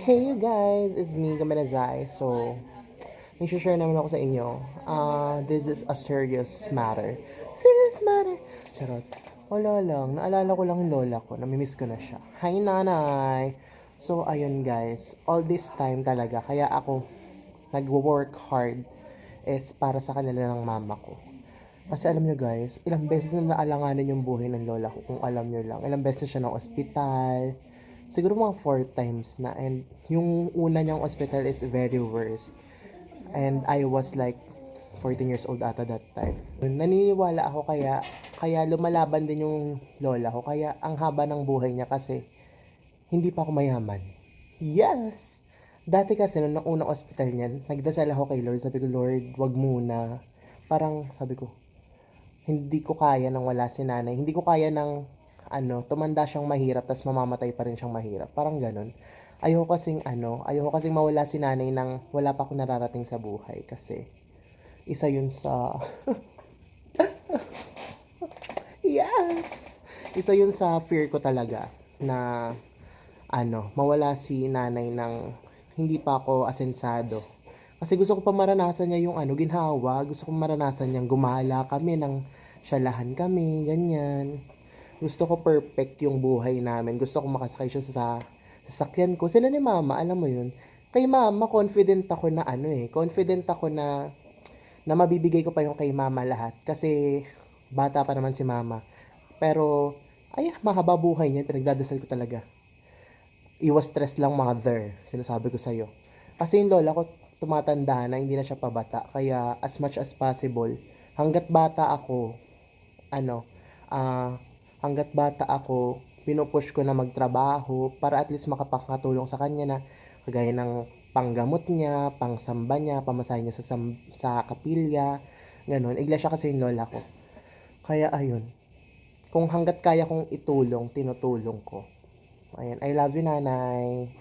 Hey you guys, it's me, Gamanazai. So, may share naman ako sa inyo. This is a serious matter. Serious matter! Charot. Wala lang, naalala ko lang yung lola ko, namimiss ko na siya. Hi nanay! So, ayun guys, all this time talaga, kaya ako nag-work hard is para sa kanila ng mama ko. Kasi alam nyo guys, ilang beses na naalanganin yung buhay ng lola ko kung alam nyo lang. Ilang beses siya ng ospital. Siguro mga 4 times na. And yung una niyang ospital is very worst. And I was like 14 years old ata that time. Naniniwala ako kaya lumalaban din yung lola ko. Kaya ang haba ng buhay niya kasi hindi pa ako mayaman. Yes! Dati kasi nung unang ospital niyan, nagdasal ako kay Lord. Sabi ko, Lord, wag muna. Parang sabi ko, hindi ko kaya nang wala si nanay. Hindi ko kaya nang tumanda siyang mahirap tapos mamamatay pa rin siyang mahirap. Parang ganun. Ayoko kasing mawala si nanay nang wala pa ako nararating sa buhay kasi isa yun sa yes. Isa yun sa fear ko talaga na mawala si nanay nang hindi pa ako asensado. Kasi gusto ko pa maranasan niya yung ginhawa. Gusto ko maranasan niyang gumala kami ng syalahan kami, ganyan. Gusto ko perfect yung buhay namin. Gusto ko makasakay siya sa sasakyan ko. Sila ni mama, alam mo yun. Kay mama, confident ako na confident ako na mabibigay ko pa yung kay mama lahat. Kasi bata pa naman si mama. Pero, ay, mahaba buhay niya. Pinagdadasal ko talaga. Iwas stress lang mother, sinasabi ko sa'yo. Kasi yung lola ko, tumatanda na, hindi na siya pabata. Kaya, as much as possible, hanggat bata ako, ano, ah, hanggat bata ako, pinupush ko na magtrabaho para at least makapakatulong sa kanya na kagaya ng panggamot niya, pangsamba niya, pamasahe niya sa kapilya, ganun. Iglesia kasi yung lola ko. Kaya ayun, kung hanggat kaya kong itulong, tinutulong ko. Ayan, I love you nanay.